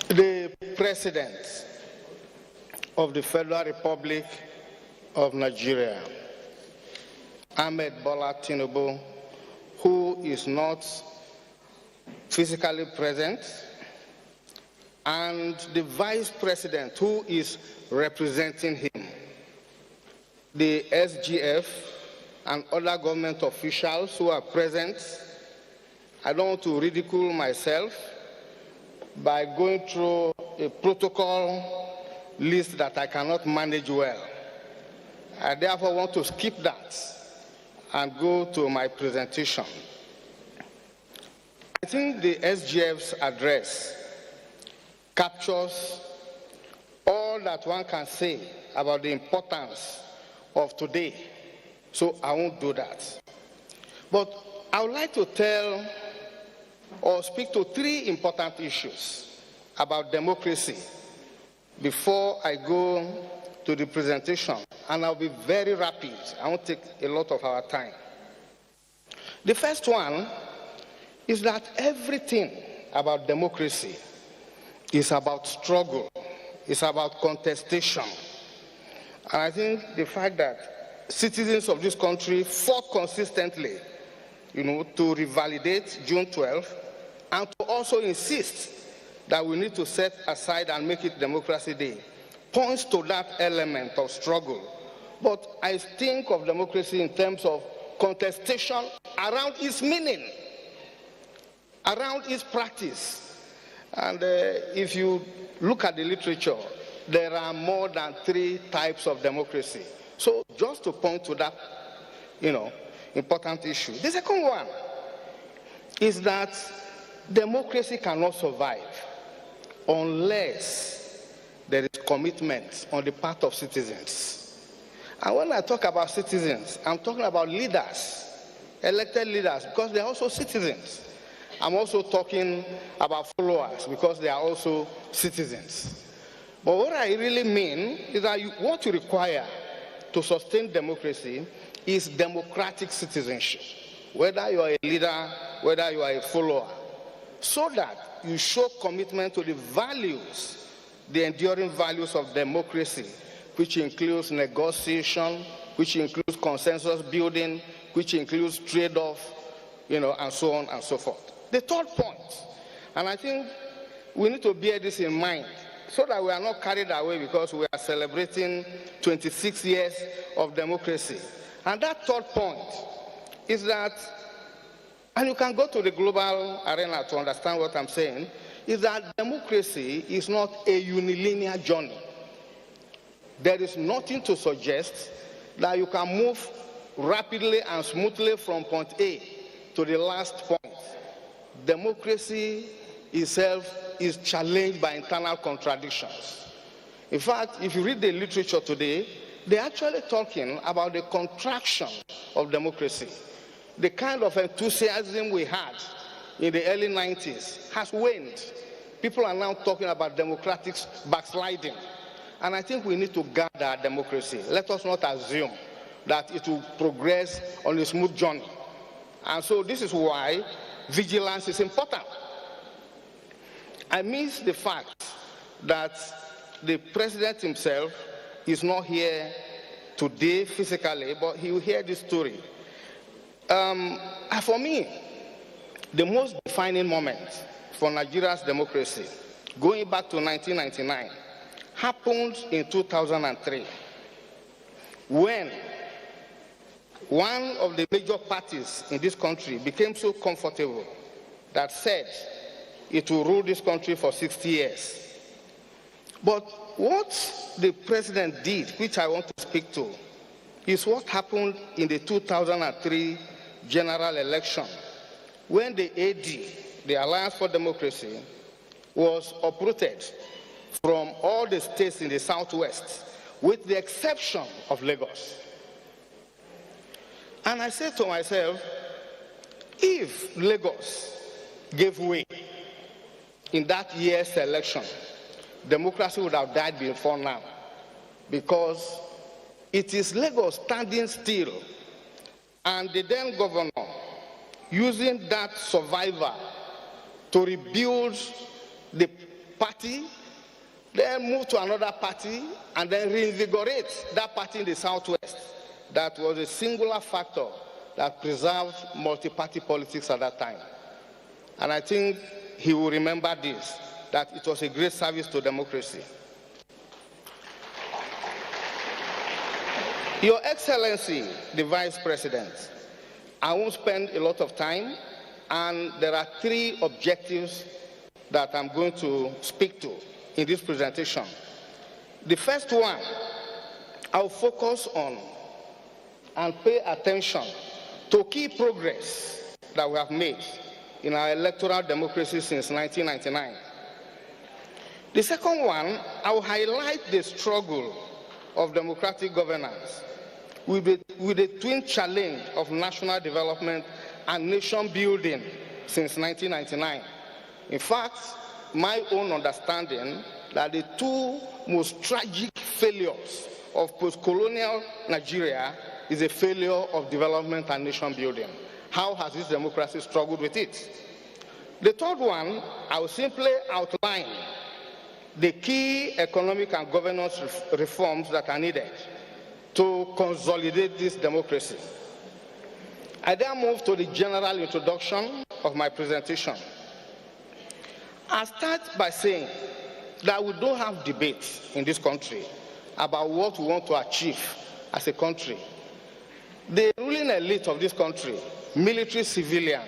The President of the Federal Republic of Nigeria, Ahmed Bola Tinubu, who is not physically present, and the Vice President who is representing him, the SGF and other government officials who are present. I don't want to ridicule myself by going through a protocol list that I cannot manage well. I therefore want to skip that and go to my presentation. I think the SGF's address captures all that one can say about the importance of today, so I won't do that. But I would like to tell or speak to three important issues about democracy before I go to the presentation, and I'll be very rapid. I won't take a lot of our time. The first one is that everything about democracy is about struggle, it's about contestation. And I think the fact that citizens of this country fought consistently, to revalidate June 12th, and to also insist that we need to set aside and make it Democracy Day, points to that element of struggle. But I think of democracy in terms of contestation around its meaning, around its practice. And if you look at the literature, there are more than 3 types of democracy. So just to point to that, important issue. The second one is that democracy cannot survive unless there is commitment on the part of citizens. And when I talk about citizens, I'm talking about leaders, elected leaders, because they are also citizens. I'm also talking about followers, because they are also citizens. But what I really mean is that what you require to sustain democracy is democratic citizenship, whether you are a leader, whether you are a follower, so that you show commitment to the values, the enduring values of democracy, which includes negotiation, which includes consensus building, which includes trade-off, and so on and so forth. The third point, and I think we need to bear this in mind, so that we are not carried away because we are celebrating 26 years of democracy. And that third point is that, and you can go to the global arena to understand what I'm saying, is that democracy is not a unilinear journey. There is nothing to suggest that you can move rapidly and smoothly from point A to the last point. Democracy itself is challenged by internal contradictions. In fact, if you read the literature today, they're actually talking about the contraction of democracy. The kind of enthusiasm we had in the early 90s has waned. People are now talking about democratic backsliding. And I think we need to guard our democracy. Let us not assume that it will progress on a smooth journey. And so this is why vigilance is important. I miss the fact that the president himself is not here today physically, but he will hear this story. For me, the most defining moment for Nigeria's democracy, going back to 1999, happened in 2003, when one of the major parties in this country became so comfortable that said it will rule this country for 60 years. But what the president did, which I want to speak to, is what happened in the 2003 general election, when the AD, the Alliance for Democracy, was uprooted from all the states in the southwest, with the exception of Lagos. And I said to myself, if Lagos gave way in that year's election, democracy would have died before now, because it is Lagos standing still and the then governor using that survivor to rebuild the party, then move to another party, and then reinvigorate that party in the Southwest. That was a singular factor that preserved multi-party politics at that time. And I think he will remember this, that it was a great service to democracy. Your Excellency, the Vice President, I won't spend a lot of time, and there are 3 objectives that I'm going to speak to in this presentation. The first one, I'll focus on and pay attention to key progress that we have made in our electoral democracy since 1999. The second one, I will highlight the struggle of democratic governance with the twin challenge of national development and nation building since 1999. In fact, my own understanding that the 2 most tragic failures of post-colonial Nigeria is a failure of development and nation building. How has this democracy struggled with it? The third one, I will simply outline the key economic and governance reforms that are needed to consolidate this democracy. I then move to the general introduction of my presentation. I'll start by saying that we don't have debates in this country about what we want to achieve as a country. The ruling elite of this country, military, civilian,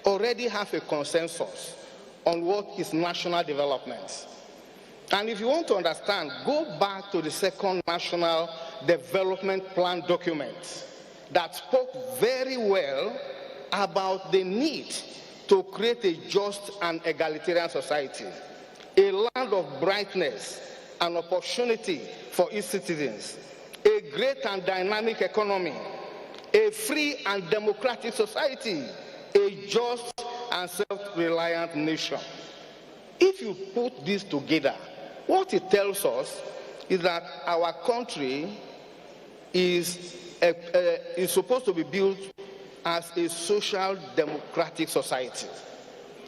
already have a consensus on what is national development. And if you want to understand, go back to the second National Development Plan document that spoke very well about the need to create a just and egalitarian society, a land of brightness and opportunity for its citizens, a great and dynamic economy, a free and democratic society, a just and self-reliant nation. If you put this together, what it tells us is that our country is supposed to be built as a social democratic society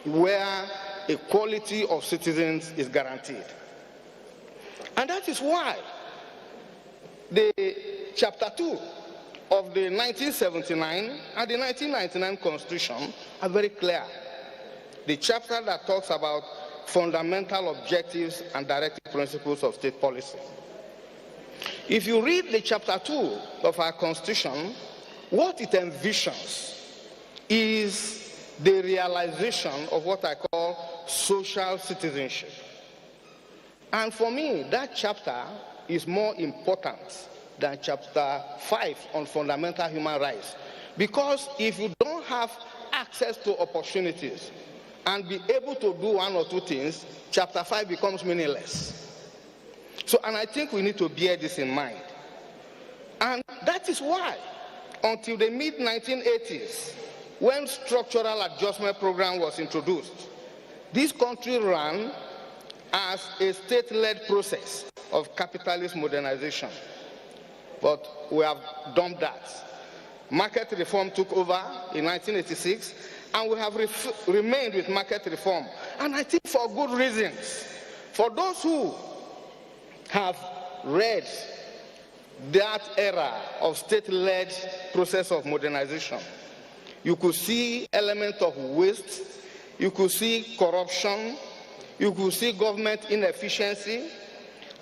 where equality of citizens is guaranteed. And that is why the Chapter 2 of the 1979 and the 1999 Constitution are very clear. The chapter that talks about fundamental objectives and directive principles of state policy. If you read the Chapter 2 of our Constitution, what it envisions is the realization of what I call social citizenship. And for me, that chapter is more important than Chapter 5 on fundamental human rights. Because if you don't have access to opportunities and be able to do 1 or 2 things, Chapter 5 becomes meaningless. So, and I think we need to bear this in mind. And that is why, until the mid-1980s, when structural adjustment program was introduced, this country ran as a state-led process of capitalist modernization. But we have done that. Market reform took over in 1986, and we have remained with market reform. And I think for good reasons. For those who have read that era of state-led process of modernization, you could see elements of waste, you could see corruption, you could see government inefficiency,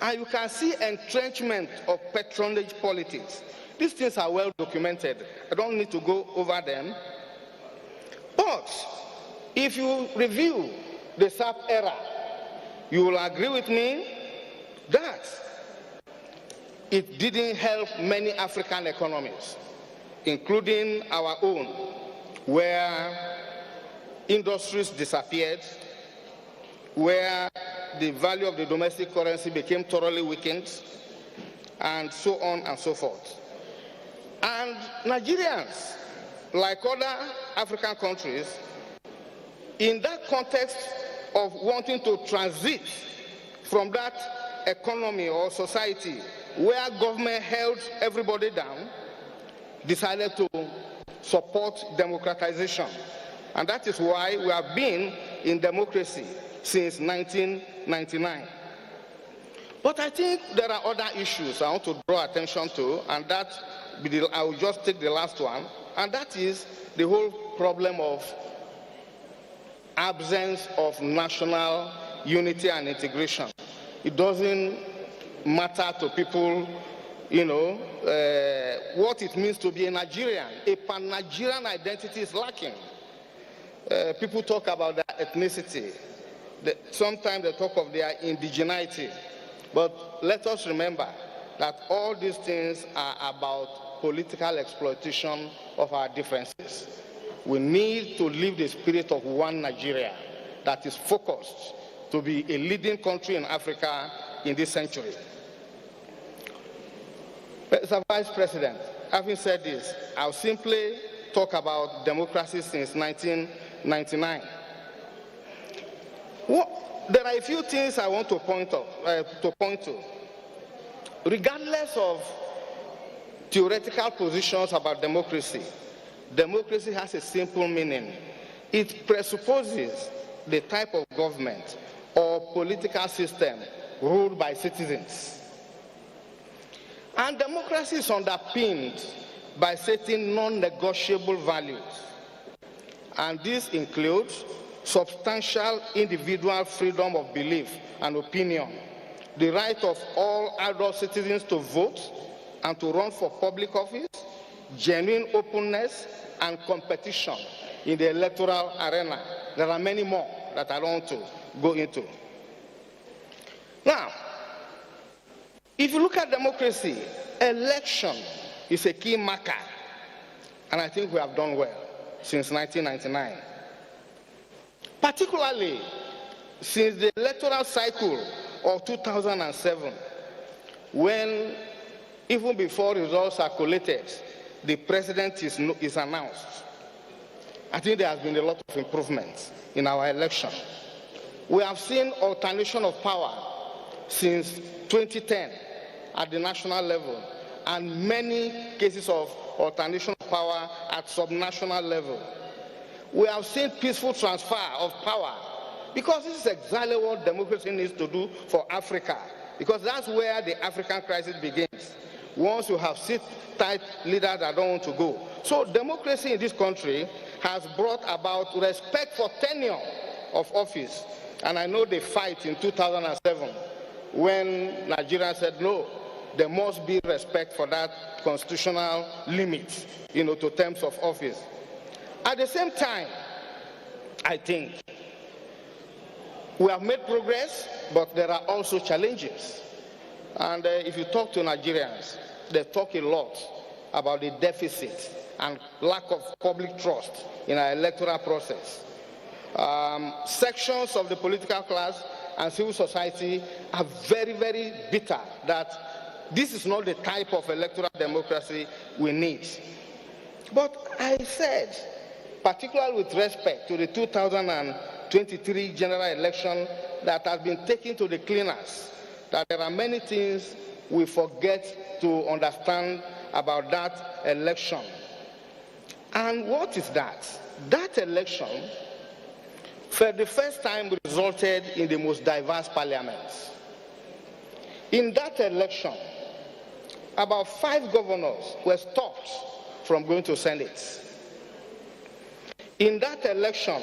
and you can see entrenchment of patronage politics. These things are well documented. I don't need to go over them. But if you review the SAP era, you will agree with me that it didn't help many African economies, including our own, where industries disappeared, where the value of the domestic currency became thoroughly weakened, and so on and so forth. And Nigerians, like other African countries, in that context of wanting to transit from that economy or society where government held everybody down, decided to support democratization. And that is why we have been in democracy since 1999. But I think there are other issues I want to draw attention to, and that I will just take the last one, and that is the whole problem of absence of national unity and integration. It doesn't matter to people, what it means to be a Nigerian. A pan-Nigerian identity is lacking. People talk about their ethnicity. Sometimes they talk of their indigeneity. But let us remember that all these things are about political exploitation of our differences. We need to live the spirit of one Nigeria that is focused to be a leading country in Africa in this century. Mr. Vice President, having said this, I'll simply talk about democracy since 1999. There are a few things I want to point to. Regardless of theoretical positions about democracy, democracy has a simple meaning. It presupposes the type of government or political system ruled by citizens. And democracy is underpinned by certain non-negotiable values. And this includes substantial individual freedom of belief and opinion, the right of all adult citizens to vote and to run for public office, genuine openness and competition in the electoral arena. There are many more that I don't want to go into. Now, if you look at democracy, election is a key marker, and I think we have done well since 1999. Particularly since the electoral cycle of 2007, when, even before results are collated, the president is announced. I think there has been a lot of improvements in our election. We have seen alternation of power since 2010 at the national level, and many cases of alternation of power at subnational level. We have seen peaceful transfer of power, because this is exactly what democracy needs to do for Africa, because that's where the African crisis begins. Once you have sit-tight leaders that don't want to go. So democracy in this country has brought about respect for tenure of office. And I know the fight in 2007 when Nigeria said, no, there must be respect for that constitutional limit, to terms of office. At the same time, I think we have made progress, but there are also challenges. And if you talk to Nigerians, they talk a lot about the deficit and lack of public trust in our electoral process. Sections of the political class and civil society are very, very bitter that this is not the type of electoral democracy we need. But I said, particularly with respect to the 2023 general election that has been taken to the cleaners, that there are many things we forget to understand about that election. And what is that? That election, for the first time, resulted in the most diverse parliament. In that election, about 5 governors were stopped from going to Senate. In that election,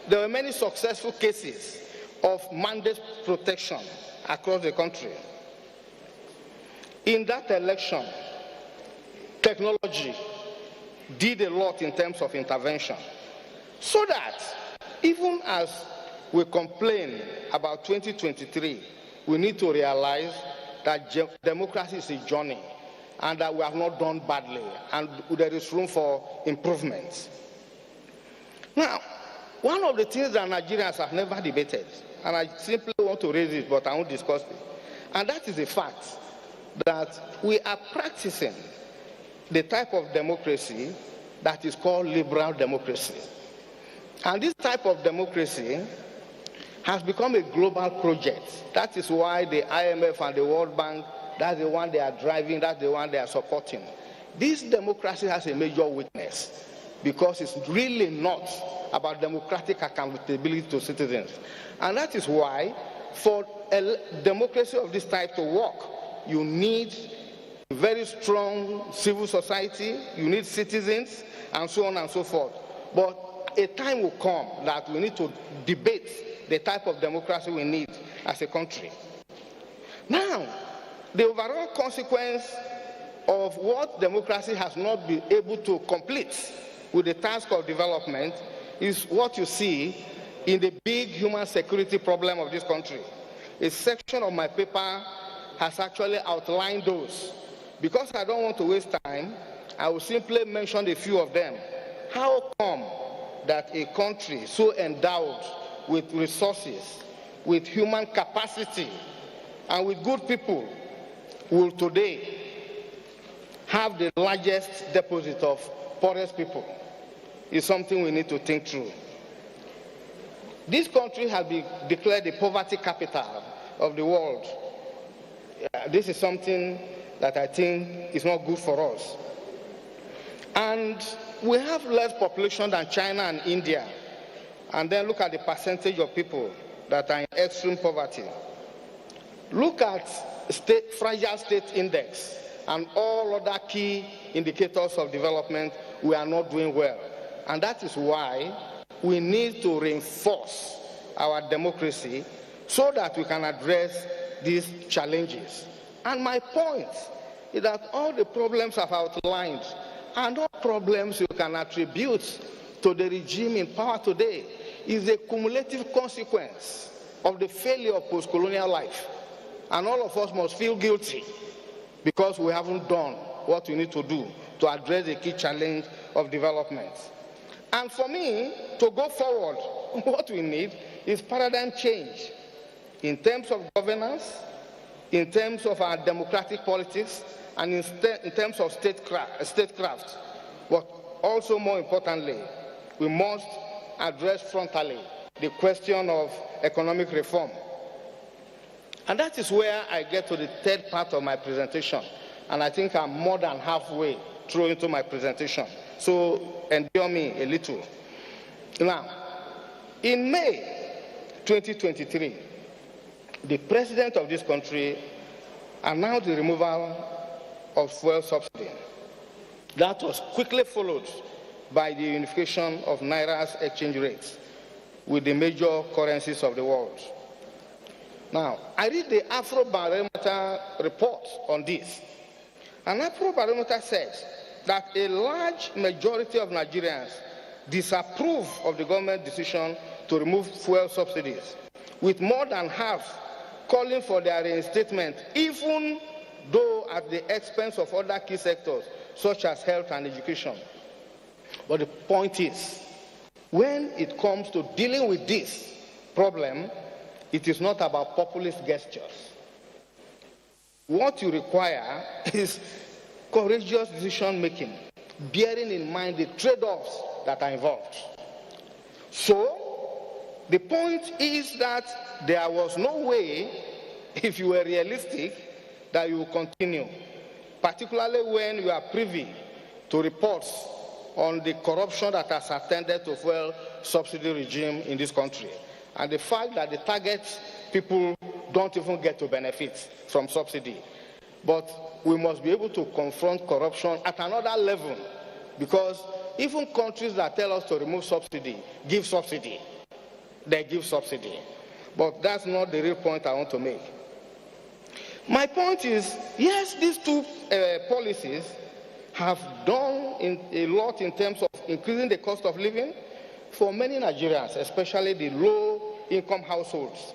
there were many successful cases of mandate protection across the country. In that election, technology did a lot in terms of intervention, so that even as we complain about 2023, we need to realize that democracy is a journey and that we have not done badly and there is room for improvement. Now, one of the things that Nigerians have never debated, and I simply want to raise it, but I won't discuss it, and that is the fact that we are practicing the type of democracy that is called liberal democracy. And this type of democracy has become a global project. That is why the IMF and the World Bank, that's the one they are driving, that's the one they are supporting. This democracy has a major weakness because it's really not about democratic accountability to citizens. And that is why, for a democracy of this type to work, you need a very strong civil society, you need citizens, and so on and so forth. But a time will come that we need to debate the type of democracy we need as a country. Now, the overall consequence of what democracy has not been able to complete with the task of development is what you see in the big human security problem of this country. A section of my paper has actually outlined those. Because I don't want to waste time, I will simply mention a few of them. How come that a country so endowed with resources, with human capacity, and with good people will today have the largest deposit of poorest people? Is something we need to think through. This country has been declared the poverty capital of the world. This is something that I think is not good for us. And we have less population than China and India. And then look at the percentage of people that are in extreme poverty. Look at fragile state index and all other key indicators of development. We are not doing well. And that is why we need to reinforce our democracy so that we can address these challenges. And my point is that all the problems I've outlined are not problems you can attribute to the regime in power today. It's a cumulative consequence of the failure of post-colonial life. And all of us must feel guilty because we haven't done what we need to do to address the key challenge of development. And for me, to go forward, what we need is paradigm change in terms of governance, in terms of our democratic politics, and in terms of statecraft. But also, more importantly, we must address frontally the question of economic reform. And that is where I get to the third part of my presentation. And I think I'm more than halfway through into my presentation. So endure me a little. Now, in May 2023, the president of this country announced the removal of fuel subsidy. That was quickly followed by the unification of Naira's exchange rates with the major currencies of the world. Now, I read the Afrobarometer report on this. And Afrobarometer says that a large majority of Nigerians disapprove of the government decision to remove fuel subsidies, with more than half calling for their reinstatement, even though at the expense of other key sectors, such as health and education. But the point is, when it comes to dealing with this problem, it is not about populist gestures. What you require is courageous decision-making, bearing in mind the trade-offs that are involved. So, the point is that there was no way, if you were realistic, that you will continue, particularly when you are privy to reports on the corruption that has attended to fuel subsidy regime in this country, and the fact that the target people don't even get to benefit from subsidy. But we must be able to confront corruption at another level, because even countries that tell us to remove subsidy give subsidy. They give subsidy. But that's not the real point I want to make. My point is, yes, these two policies have done a lot in terms of increasing the cost of living for many Nigerians, especially the low-income households.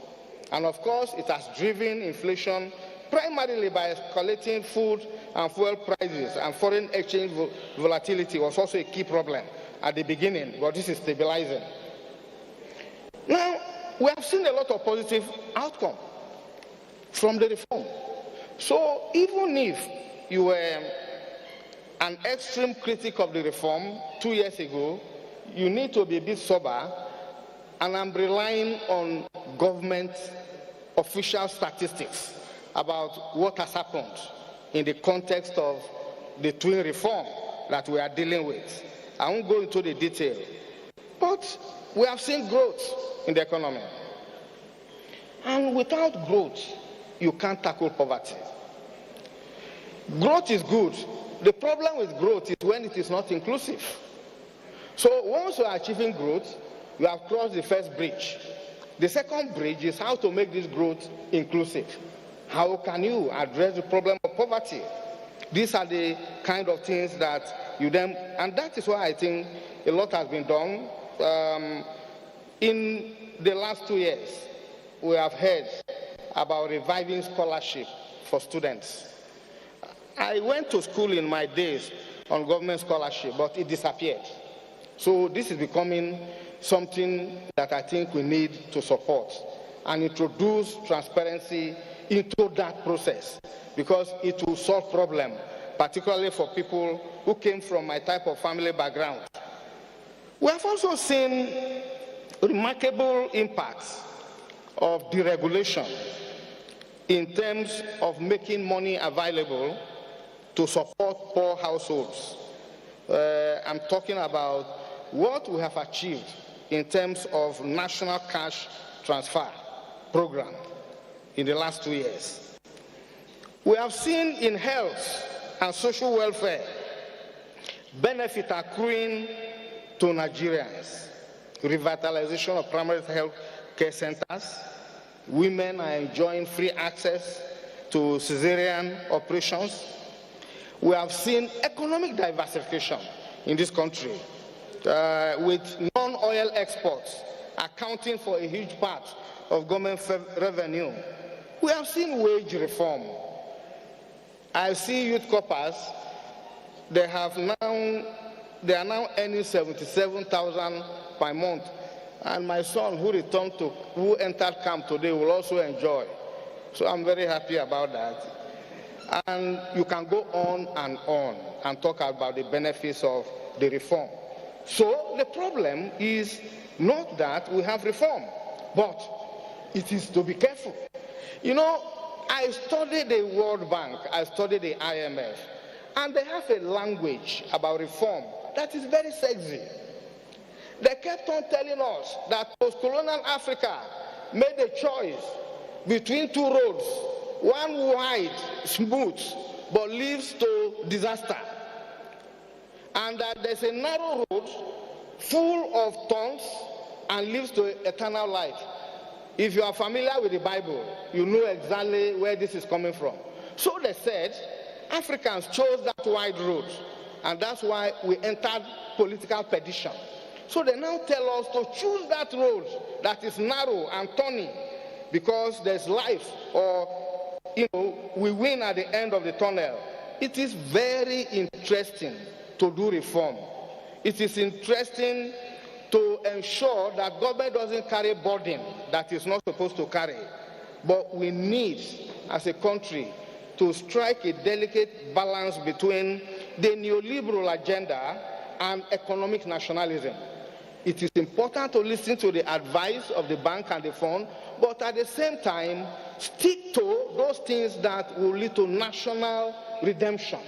And of course, it has driven inflation primarily by escalating food and fuel prices, and foreign exchange volatility was also a key problem at the beginning, but this is stabilizing. Now, we have seen a lot of positive outcome from the reform. So even if you were an extreme critic of the reform 2 years ago, you need to be a bit sober, and I'm relying on government official statistics about what has happened in the context of the twin reform that we are dealing with. I won't go into the detail. But we have seen growth in the economy. And without growth, you can't tackle poverty. Growth is good. The problem with growth is when it is not inclusive. So once you are achieving growth, you have crossed the first bridge. The second bridge is how to make this growth inclusive. How can you address the problem of poverty? These are the kind of things that you then, and that is why I think a lot has been done. In the last 2 years, we have heard about reviving scholarship for students. I went to school in my days on government scholarship, but it disappeared. So this is becoming something that I think we need to support and introduce transparency into that process, because it will solve problems, particularly for people who came from my type of family background. We have also seen remarkable impacts of deregulation in terms of making money available to support poor households. I'm talking about what we have achieved in terms of national cash transfer program in the last 2 years. We have seen in health and social welfare benefit accruing to Nigerians. Revitalization of primary health care centers. Women are enjoying free access to cesarean operations. We have seen economic diversification in this country, with non-oil exports accounting for a huge part of government revenue. We have seen wage reform. I see youth corpers, they are now earning 77,000 per month. And my son who entered camp today will also enjoy. So I'm very happy about that. And you can go on and talk about the benefits of the reform. So the problem is not that we have reform, but it is to be careful. You know, I studied the World Bank, I studied the IMF, and they have a language about reform that is very sexy. They kept on telling us that post-colonial Africa made a choice between two roads, one wide, smooth, but leads to disaster. And that there's a narrow road full of thorns and leads to eternal life. If you are familiar with the Bible, you know exactly where this is coming from. So they said, Africans chose that wide road, and that's why we entered political perdition. So they now tell us to choose that road that is narrow and thorny, because there's life, or we win at the end of the tunnel. It is very interesting to do reform. It is interesting to ensure that government doesn't carry burden that it's not supposed to carry. But we need, as a country, to strike a delicate balance between the neoliberal agenda and economic nationalism. It is important to listen to the advice of the bank and the fund, but at the same time, stick to those things that will lead to national redemption.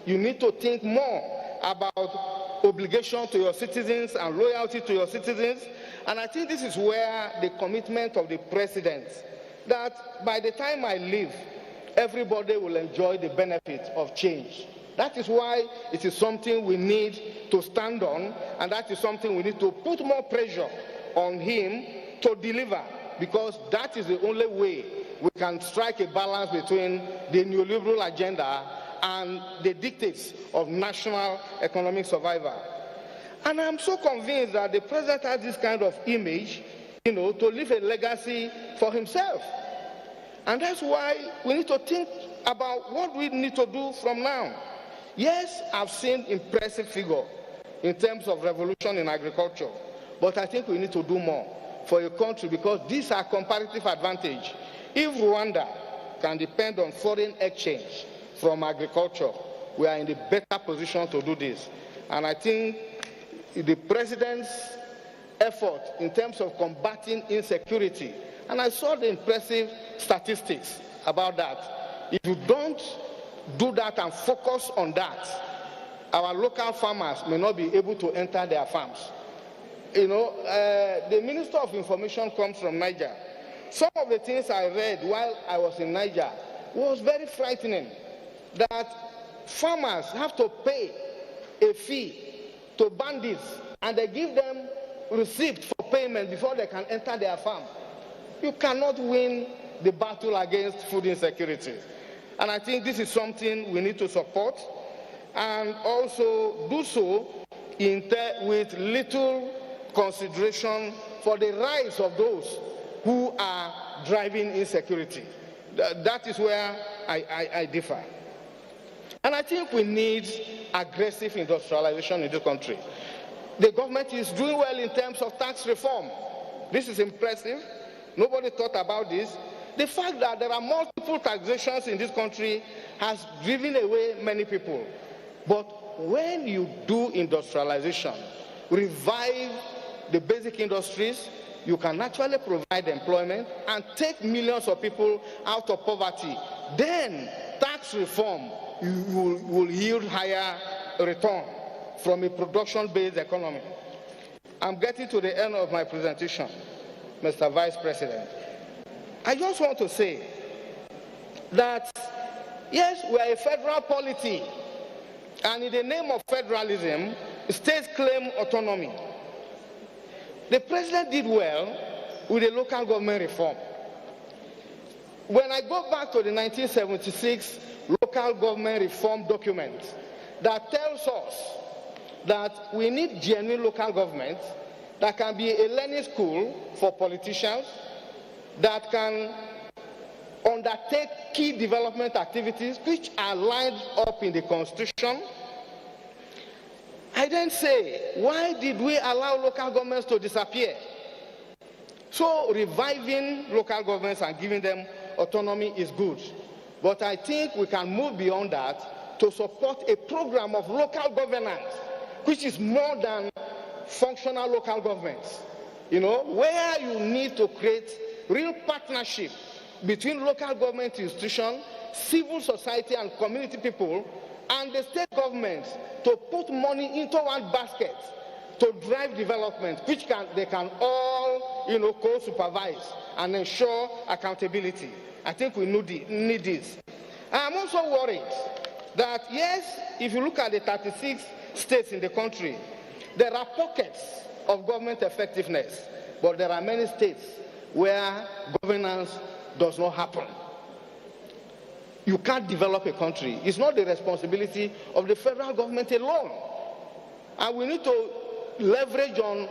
You need to think more about obligation to your citizens and loyalty to your citizens. And I think this is where the commitment of the president, that by the time I leave, everybody will enjoy the benefits of change. That is why it is something we need to stand on, and that is something we need to put more pressure on him to deliver, because that is the only way we can strike a balance between the neoliberal agenda and the dictates of national economic survival. And I'm so convinced that the president has this kind of image, to leave a legacy for himself. And that's why we need to think about what we need to do from now. Yes, I've seen impressive figure in terms of revolution in agriculture, but I think we need to do more for a country, because these are comparative advantage. If Rwanda can depend on foreign exchange from agriculture, we are in the better position to do this. And I think the president's effort in terms of combating insecurity, and I saw the impressive statistics about that. If you don't do that and focus on that, our local farmers may not be able to enter their farms. the Minister of Information comes from Niger. Some of the things I read while I was in Niger was very frightening, that farmers have to pay a fee to bandits, and they give them receipt for payment before they can enter their farm. You cannot win the battle against food insecurity. And I think this is something we need to support, and also do so with little consideration for the rights of those who are driving insecurity. That is where I differ. And I think we need aggressive industrialization in this country. The government is doing well in terms of tax reform. This is impressive. Nobody thought about this. The fact that there are multiple taxations in this country has driven away many people. But when you do industrialization, revive the basic industries, you can actually provide employment and take millions of people out of poverty. Then tax reform will yield higher return from a production-based economy. I'm getting to the end of my presentation, Mr. Vice President. I just want to say that, yes, we are a federal polity, and in the name of federalism, states claim autonomy. The president did well with the local government reform. When I go back to the 1976 local government reform document that tells us that we need genuine local government that can be a learning school for politicians, that can undertake key development activities which are lined up in the Constitution. I then say, why did we allow local governments to disappear? So reviving local governments and giving them autonomy is good. But I think we can move beyond that to support a program of local governance, which is more than functional local governments. Where you need to create real partnership between local government institutions, civil society and community people, and the state governments to put money into one basket to drive development, which they can all, co-supervise and ensure accountability. I think we need this. I'm also worried that, yes, if you look at the 36 states in the country, there are pockets of government effectiveness, but there are many states where governance does not happen. You can't develop a country. It's not the responsibility of the federal government alone. And we need to leverage on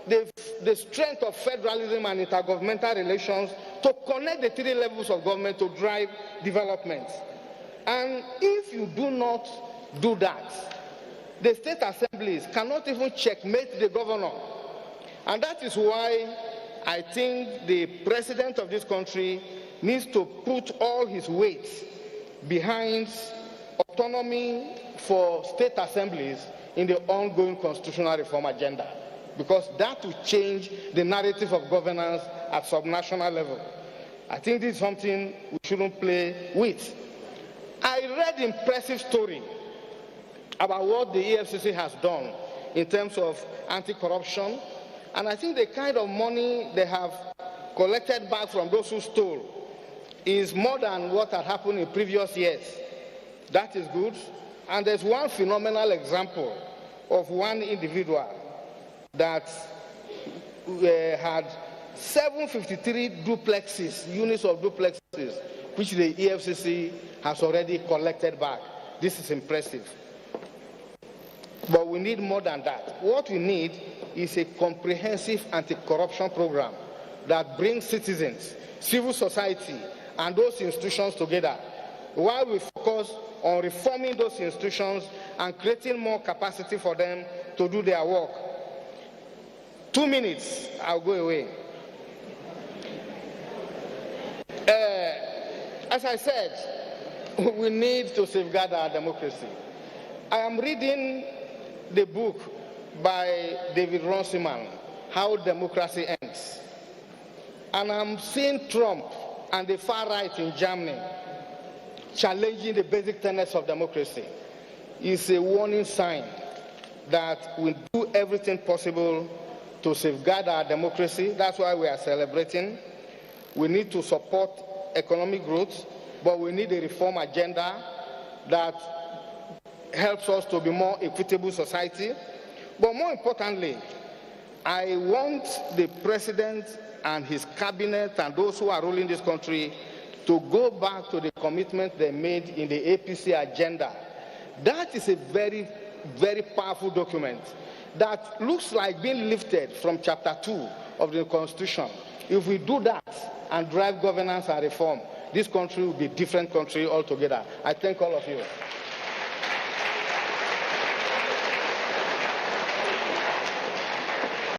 the strength of federalism and intergovernmental relations to connect the three levels of government to drive development. And if you do not do that, the state assemblies cannot even checkmate the governor. And that is why I think the president of this country needs to put all his weight behind autonomy for state assemblies in the ongoing constitutional reform agenda, because that will change the narrative of governance at subnational level. I think this is something we shouldn't play with. I read the impressive story about what the EFCC has done in terms of anti-corruption, and I think the kind of money they have collected back from those who stole is more than what had happened in previous years. That is good. And there's one phenomenal example of one individual that had 753 duplexes, units of duplexes, which the EFCC has already collected back. This is impressive. But we need more than that. What we need is a comprehensive anti-corruption program that brings citizens, civil society, and those institutions together, while we focus on reforming those institutions and creating more capacity for them to do their work. 2 minutes, I'll go away. As I said, we need to safeguard our democracy. I am reading the book by David Runciman, How Democracy Ends. And I'm seeing Trump and the far right in Germany challenging the basic tenets of democracy. It's a warning sign that we do everything possible to safeguard our democracy. That's why we are celebrating. We need to support economic growth, but we need a reform agenda that helps us to be more equitable society. But more importantly, I want the president and his cabinet and those who are ruling this country to go back to the commitment they made in the APC agenda. That is a very, very powerful document that looks like being lifted from chapter 2 of the Constitution. If we do that and drive governance and reform, this country will be a different country altogether. I thank all of you.